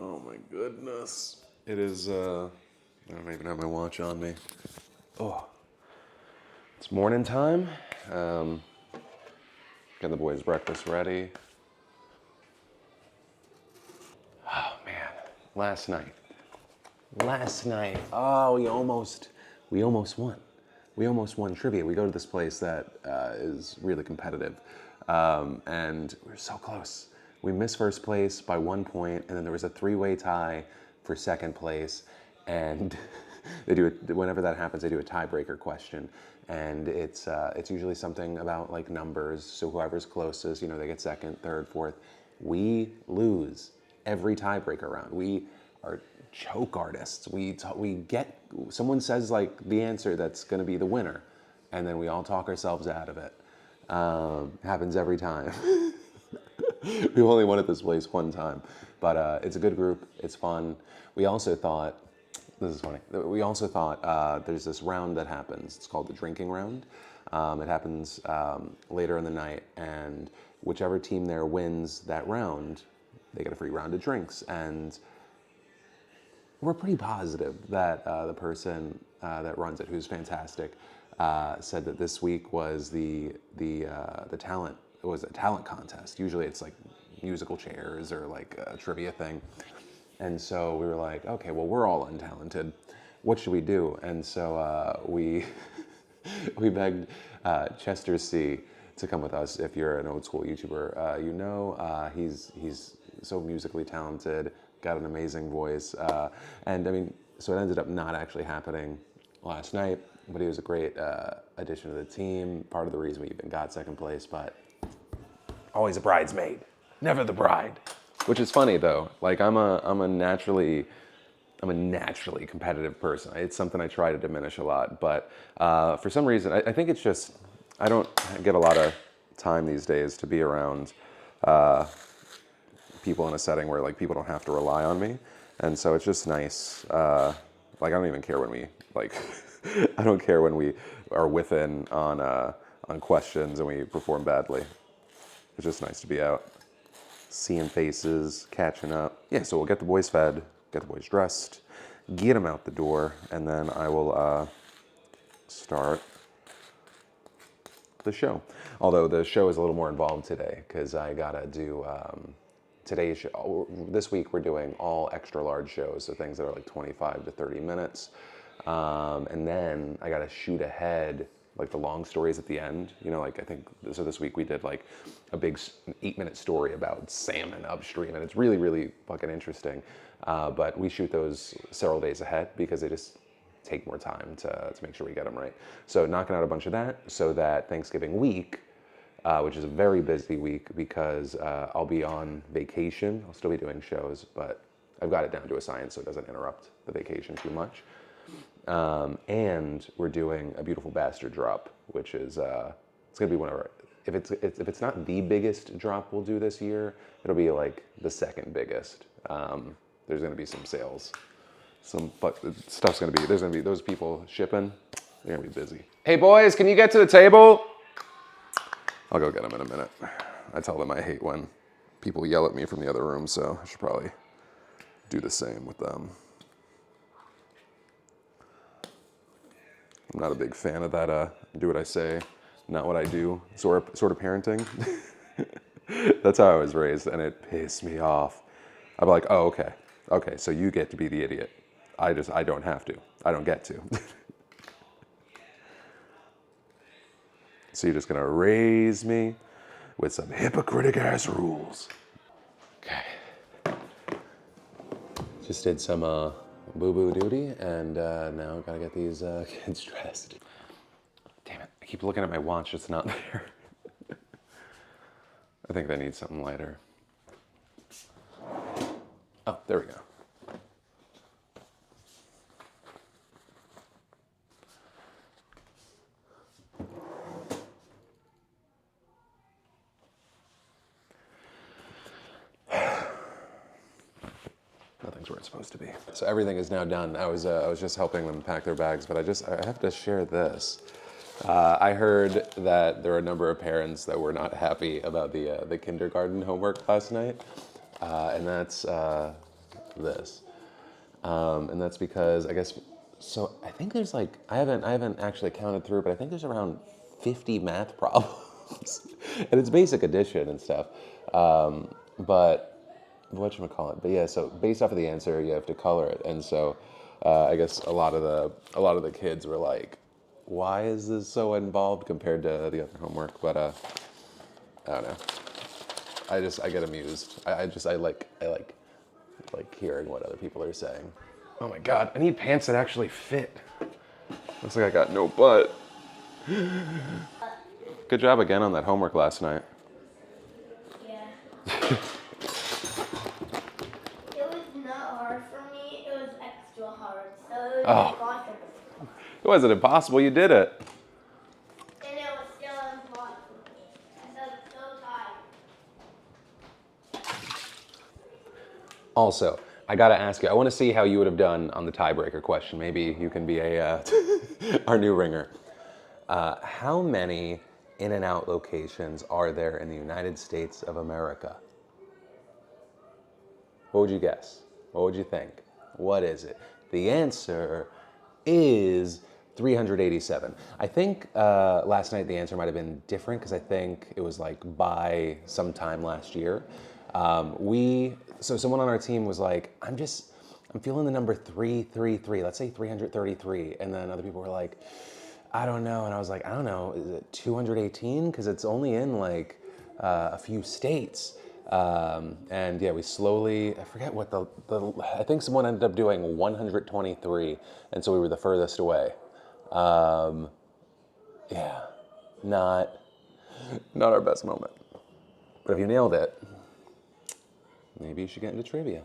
Oh my goodness. It is, I don't even have my watch on me. Oh, it's morning time. Getting the boys' breakfast ready. Oh man, last night. Oh, we almost won. We almost won trivia. We go to this place that is really competitive, and we were so close. We missed first place by 1 point, and then there was a three-way tie for second place. And they do it whenever that happens. They do a tiebreaker question, and it's usually something about like numbers. So whoever's closest, they get second, third, fourth. We lose every tiebreaker round. We are choke artists. We get someone says like the answer that's going to be the winner, and then we all talk ourselves out of it. Happens every time. We've only won at this place one time, but it's a good group. It's fun. We also thought, this is funny. We also thought there's this round that happens. It's called the drinking round. It happens later in the night, and whichever team there wins that round, they get a free round of drinks. And we're pretty positive that the person that runs it, who's fantastic, said that this week was the talent. It was a talent contest. Usually it's like musical chairs or like a trivia thing. And so we were like, okay, well, we're all untalented. What should we do? And so we begged Chester C to come with us. If you're an old school YouTuber, he's so musically talented, got an amazing voice. And I mean, so it ended up not actually happening last night, but he was a great addition to the team. Part of the reason we even got second place, but always a bridesmaid, never the bride. Which is funny though. Like I'm a naturally competitive person. It's something I try to diminish a lot, but for some reason, I think it's just I don't get a lot of time these days to be around people in a setting where like people don't have to rely on me, and so it's just nice. Like I don't even care when we like I don't care when we are within on questions and we perform badly. It's just nice to be out, seeing faces, catching up. Yeah, so we'll get the boys fed, get the boys dressed, get them out the door, and then I will start the show. Although the show is a little more involved today because I gotta do today's show. This week we're doing all extra large shows, so things that are like 25 to 30 minutes. And then I gotta shoot ahead like the long stories at the end, like I think, so this week we did like a big 8-minute story about salmon upstream, and it's really, really fucking interesting. But we shoot those several days ahead because they just take more time to make sure we get them right. So knocking out a bunch of that so that Thanksgiving week, which is a very busy week because I'll be on vacation. I'll still be doing shows, but I've got it down to a science so it doesn't interrupt the vacation too much. And we're doing a beautiful bastard drop, which is it's gonna be one of our. If it's not the biggest drop we'll do this year, it'll be like the second biggest. There's gonna be some sales, stuff's gonna be. There's gonna be those people shipping. They're gonna be busy. Hey boys, can you get to the table? I'll go get them in a minute. I tell them I hate when people yell at me from the other room, so I should probably do the same with them. I'm not a big fan of that do what I say, not what I do sort of parenting. That's how I was raised, and it pissed me off. I'm like, oh, okay, so you get to be the idiot. I don't have to. I don't get to. So you're just gonna raise me with some hypocritic ass rules. Okay. Just did some boo-boo duty, and now gotta get these kids dressed. Damn it, I keep looking at my watch, it's not there. I think they need something lighter. Oh, there we go. Nothing's where it's supposed to be. So everything is now done. I was just helping them pack their bags, but I have to share this. I heard that there were a number of parents that were not happy about the kindergarten homework last night, and that's this. And that's because I guess, so I think there's like, I haven't actually counted through, but I think there's around 50 math problems. And it's basic addition and stuff. But whatchamacallit? But yeah, so based off of the answer, you have to color it. And so I guess a lot of the kids were like, why is this so involved compared to the other homework? But I don't know. I get amused. I like hearing what other people are saying. Oh my God, I need pants that actually fit. Looks like I got no butt. Good job again on that homework last night. Yeah. It was not hard for me, it was extra hard. So it was impossible. It wasn't impossible, you did it. And it was still impossible for me. I felt so tired. Also, I gotta ask you, I wanna see how you would have done on the tiebreaker question. Maybe you can be our new ringer. How many In-N-Out locations are there in the United States of America? What would you guess? What would you think? What is it? The answer is 387. I think last night the answer might have been different because I think it was like by sometime last year. So someone on our team was like, I'm feeling the number 333. Let's say 333. And then other people were like, I don't know. And I was like, I don't know. Is it 218? Because it's only in like a few states. And yeah, we slowly, I forget what I think someone ended up doing 123. And so we were the furthest away. Yeah, not our best moment. But if you nailed it, maybe you should get into trivia.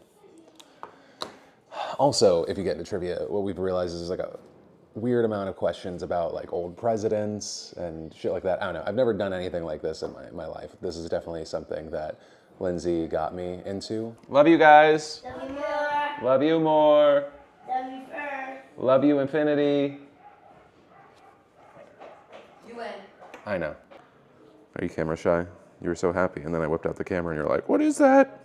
Also, if you get into trivia, what we've realized is there's like a weird amount of questions about like old presidents and shit like that. I don't know. I've never done anything like this in my life. This is definitely something that Lindsay got me into. Love you guys. Love you more. Love you more. Love you first. Love you infinity. You win. I know. Are you camera shy? You were so happy, and then I whipped out the camera and you're like, what is that?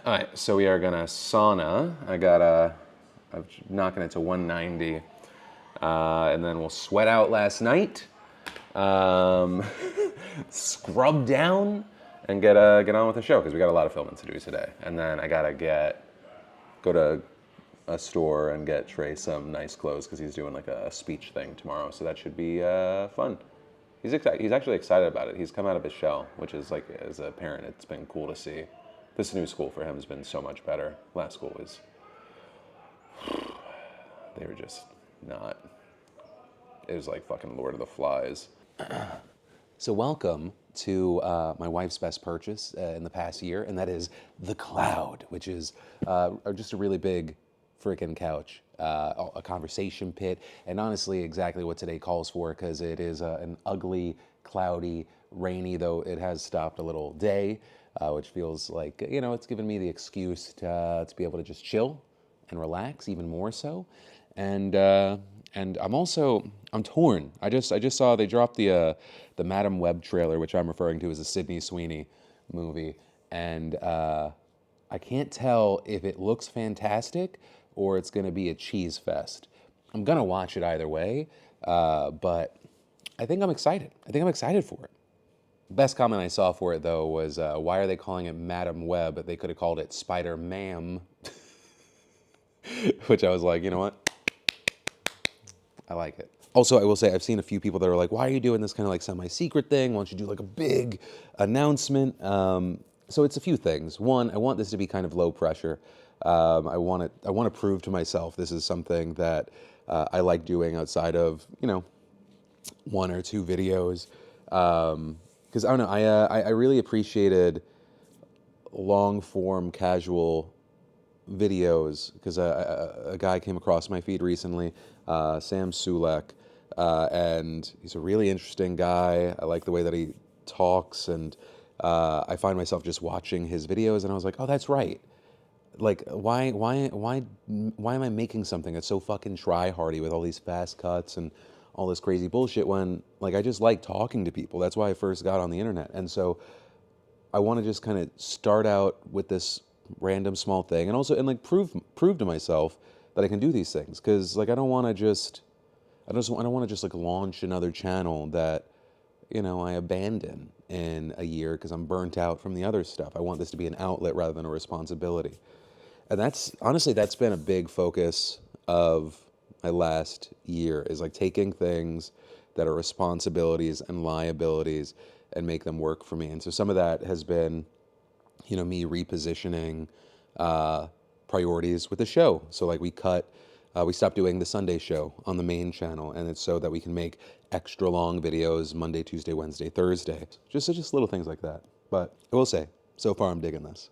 All right, so we are gonna sauna. I'm knocking it to 190. And then we'll sweat out last night, scrub down, and get on with the show, because we got a lot of filming to do today. And then I gotta go to a store and get Trey some nice clothes, because he's doing like a speech thing tomorrow, so that should be fun. He's actually excited about it. He's come out of his shell, which is like, as a parent, it's been cool to see. This new school for him has been so much better. Last school was, they were just not. It was like fucking Lord of the Flies. So welcome to my wife's best purchase in the past year, and that is the Cloud, which is just a really big freaking couch, a conversation pit, and honestly exactly what today calls for, because it is an ugly, cloudy, rainy, though it has stopped a little day, which feels like, you know, it's given me the excuse to be able to just chill and relax even more so. And I'm torn. I just saw they dropped the Madam Web trailer, which I'm referring to as a Sydney Sweeney movie, and I can't tell if it looks fantastic or it's gonna be a cheese fest. I'm gonna watch it either way, but I think I'm excited. I think I'm excited for it. Best comment I saw for it though was, why are they calling it Madam Web? They could have called it Spider-Mam. Which I was like, you know what? I like it. Also, I will say, I've seen a few people that are like, why are you doing this kind of like semi-secret thing? Why don't you do like a big announcement? So it's a few things. One, I want this to be kind of low pressure. I want to prove to myself this is something that I like doing outside of, you know, one or two videos. Because I don't know, I really appreciated long form casual videos, because a guy came across my feed recently, Sam Sulek, and he's a really interesting guy. I like the way that he talks, and I find myself just watching his videos, and I was like, oh, that's right. Like, why am I making something that's so fucking try-hardy with all these fast cuts and all this crazy bullshit when, like, I just like talking to people. That's why I first got on the internet. And so I want to just kind of start out with this random small thing, and also and like prove to myself that I can do these things. Because like I don't want to just I don't want to just like launch another channel that I abandon in a year because I'm burnt out from the other stuff. I want this to be an outlet rather than a responsibility. And that's honestly, that's been a big focus of my last year, is like taking things that are responsibilities and liabilities and make them work for me. And so some of that has been, me repositioning priorities with the show. So like we stopped doing the Sunday show on the main channel, and it's so that we can make extra long videos Monday, Tuesday, Wednesday, Thursday. Just little things like that. But I will say, so far I'm digging this.